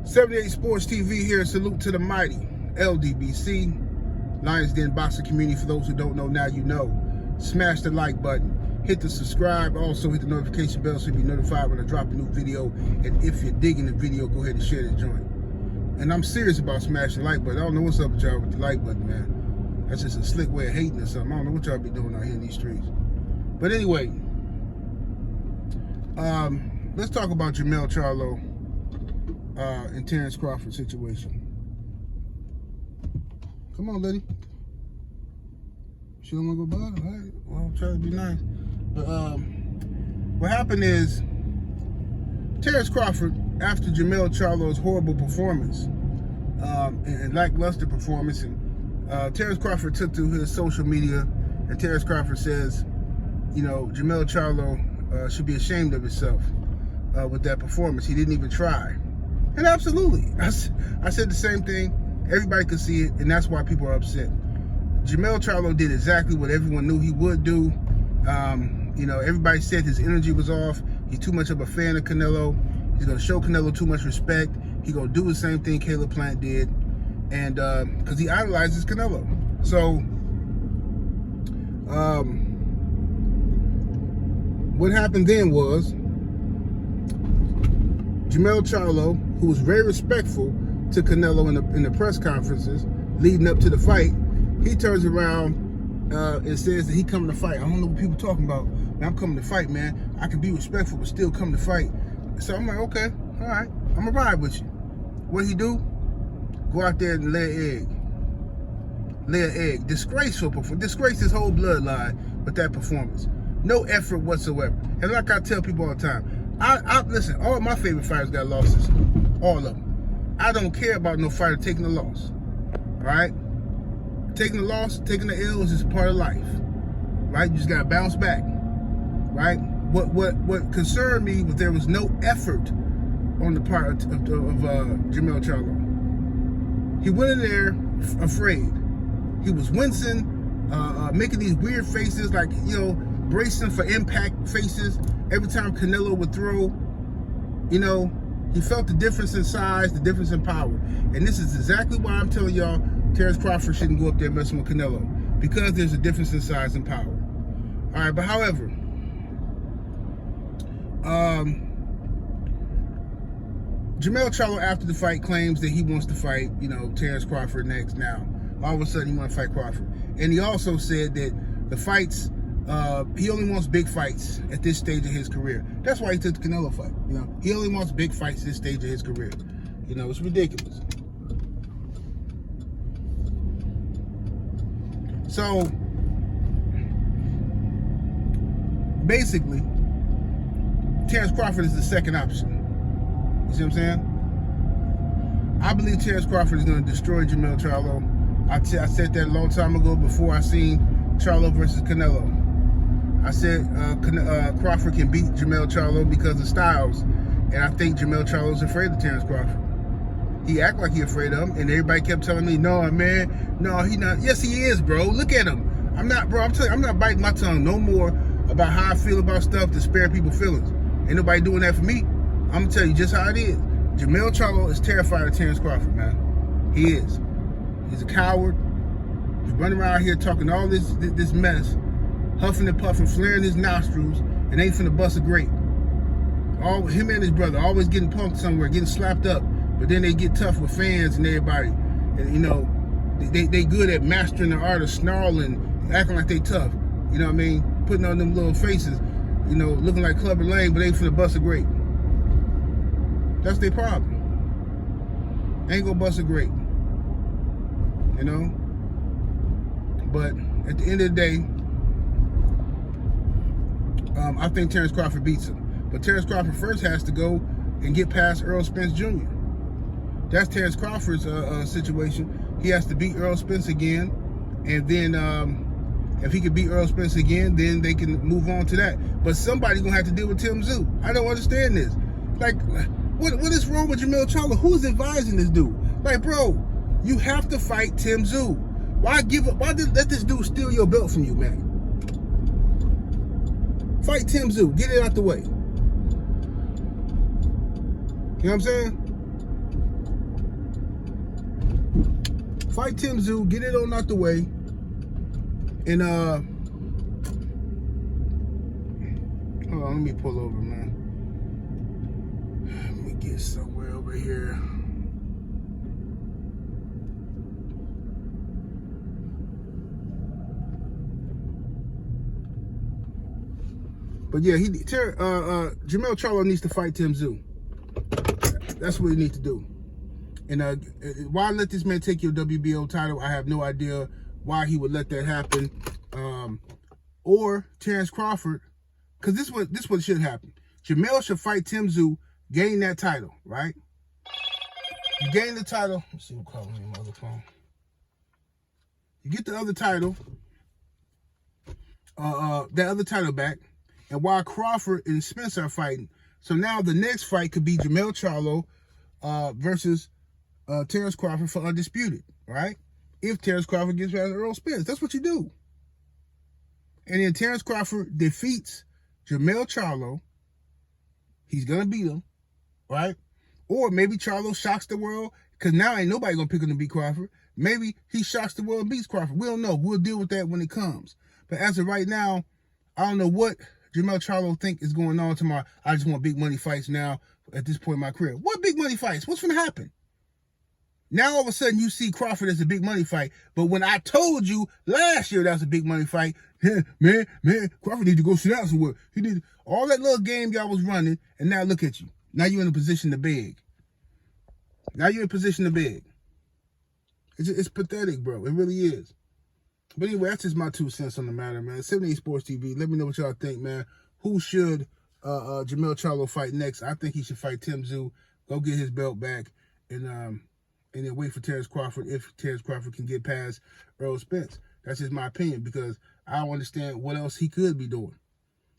78 Sports TV here. Salute to the mighty LDBC, Lions Den boxing community. For those who don't know, now you know. Smash the like button, hit the subscribe, also hit the notification bell so you'll be notified when I drop a new video. And if you're digging the video, go ahead and share the joint. And I'm serious about smashing the like button. I don't know what's up with y'all with the like button, man. That's just a slick way of hating or something. I don't know what y'all be doing out here in these streets. But anyway, let's talk about Jermell Charlo and Terence Crawford situation. Come on, lady. She don't want to go by? All right. Well, I'm trying to be nice. But what happened is, Terence Crawford, after Jermell Charlo's horrible performance, and lackluster performance, and Terence Crawford took to his social media, and Terence Crawford says, you know, Jermell Charlo should be ashamed of himself with that performance. He didn't even try. And absolutely, I said the same thing. Everybody could see it, and that's why people are upset. Jermell Charlo did exactly what everyone knew he would do. You know, everybody said his energy was off. He's too much of a fan of Canelo. He's gonna show Canelo too much respect. He's gonna do the same thing Caleb Plant did, and because he idolizes Canelo. So, what happened then was, Jermell Charlo, who was very respectful to Canelo in the press conferences leading up to the fight, he turns around and says that he coming to fight. I don't know what people talking about. Man, I'm coming to fight, man. I can be respectful but still come to fight. So I'm like, okay, all right, I'm gonna ride with you. What he do? Go out there and lay an egg. Lay an egg. Disgraceful performance. Disgrace his whole bloodline with that performance. No effort whatsoever. And like I tell people all the time, I listen, all my favorite fighters got losses. All of them. I don't care about no fighter taking a loss. Right? Taking the loss, taking the L is just part of life. Right? You just gotta bounce back. Right? What concerned me was there was no effort on the part of Jermell Charlo. He went in there afraid. He was wincing, making these weird faces, like, you know, bracing for impact faces. Every time Canelo would throw, you know, he felt the difference in size, the difference in power. And this is exactly why I'm telling y'all Terence Crawford shouldn't go up there messing with Canelo, because there's a difference in size and power. All right, but however, Jermell Charlo after the fight claims that he wants to fight, you know, Terence Crawford next now. All of a sudden he wants to fight Crawford. And he also said that the fights, he only wants big fights at this stage of his career. That's why he took the Canelo fight. You know, he only wants big fights at this stage of his career. You know, it's ridiculous. So, basically, Terence Crawford is the second option. You see what I'm saying? I believe Terence Crawford is going to destroy Jermell Charlo. I said that a long time ago before I seen Charlo versus Canelo. I said Crawford can beat Jermell Charlo because of styles, and I think Jermell Charlo's afraid of Terence Crawford. He act like he afraid of him, and everybody kept telling me, "No, man, no, he not." Yes, he is, bro. Look at him. I'm not, bro. I'm telling you, I'm not biting my tongue no more about how I feel about stuff to spare people's feelings. Ain't nobody doing that for me. I'm gonna tell you just how it is. Jermell Charlo is terrified of Terence Crawford, man. He is. He's a coward. He's running around here talking all this mess, huffing and puffing, flaring his nostrils, and ain't finna bust a grape. All him and his brother always getting punked somewhere, getting slapped up, but then they get tough with fans and everybody. And you know, they good at mastering the art of snarling, acting like they tough. You know what I mean? Putting on them little faces, you know, looking like Clubber Lang, but they ain't finna bust a grape. That's their problem. Ain't gonna bust a grape. You know? But at the end of the day, I think Terence Crawford beats him. But Terence Crawford first has to go and get past Errol Spence Jr. That's Terence Crawford's situation. He has to beat Errol Spence again, and then if he can beat Errol Spence again, then they can move on to that. But somebody's gonna have to deal with Tim Tszyu. I don't understand this. Like, what is wrong with Jermell Charlo? Who's advising this dude? Like, bro, you have to fight Tim Tszyu. Why let this dude steal your belt from you, man? Fight Tim Tszyu. Get it out the way. You know what I'm saying? Fight Tim Tszyu, get it on out the way. And hold on, let me pull over, man. Let me get somewhere over here. But yeah, Jermell Charlo needs to fight Tim Tszyu. That's what he needs to do. And why let this man take your WBO title? I have no idea why he would let that happen. Or Terence Crawford, because this what should happen. Jermell should fight Tim Tszyu, gain that title, right? You gain the title. Let's see who calling me on my other phone. You get the other title, that other title back, and while Crawford and Spence are fighting, so now the next fight could be Jermell Charlo versus Terence Crawford for Undisputed, right? If Terence Crawford gets past Earl Spence, that's what you do. And then Terence Crawford defeats Jermell Charlo. He's gonna beat him, right? Or maybe Charlo shocks the world, because now ain't nobody gonna pick him to beat Crawford. Maybe he shocks the world and beats Crawford. We don't know. We'll deal with that when it comes. But as of right now, I don't know what Jermell Charlo think is going on tomorrow. I just want big money fights now at this point in my career. What big money fights? What's gonna happen? Now all of a sudden you see Crawford as a big money fight. But when I told you last year that was a big money fight, man, Crawford need to go sit down somewhere. He did all that little game y'all was running, and now look at you. Now you're in a position to beg. Now you're in a position to beg. It's pathetic, bro. It really is. But anyway, that's just my 2 cents on the matter, man. 78 Sports TV. Let me know what y'all think, man. Who should Jermell Charlo fight next? I think he should fight Tim Tszyu. Go get his belt back, and then wait for Terence Crawford if Terence Crawford can get past Earl Spence. That's just my opinion, because I don't understand what else he could be doing.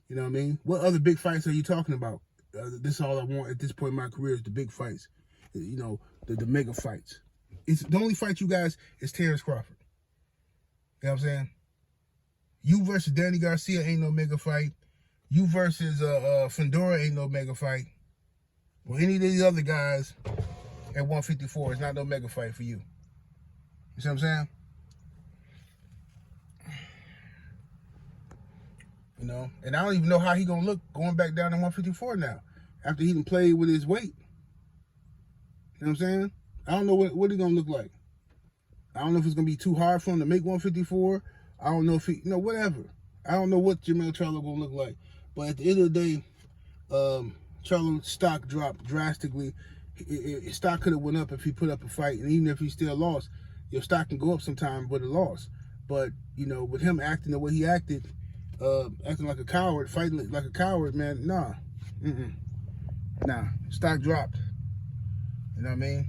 You know what I mean? What other big fights are you talking about? This is all I want at this point in my career is the big fights. You know, the mega fights. It's the only fight you guys is Terence Crawford. You know what I'm saying? You versus Danny Garcia ain't no mega fight. You versus Fedora ain't no mega fight. Or any of these other guys at 154 is not no mega fight for you. You see what I'm saying? You know, and I don't even know how he gonna look going back down to 154 now, after he done played with his weight. You know what I'm saying? I don't know what he gonna look like. I don't know if it's gonna be too hard for him to make 154. I don't know if he, whatever. I don't know what Jermell Charlo gonna look like. But at the end of the day, Charlo's stock dropped drastically. His stock could have went up if he put up a fight, and even if he still lost, your stock can go up sometime with a loss. But you know, with him acting the way he acted, acting like a coward, fighting like a coward, man, nah, nah, stock dropped. You know what I mean?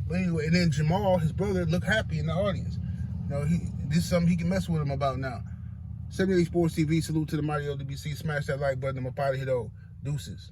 But anyway, and then Jamal, his brother, looked happy in the audience. You know, this is something he can mess with him about now. 78 Sports TV, salute to the mighty LWC. Smash that like button. I'm up out of here, though. Deuces.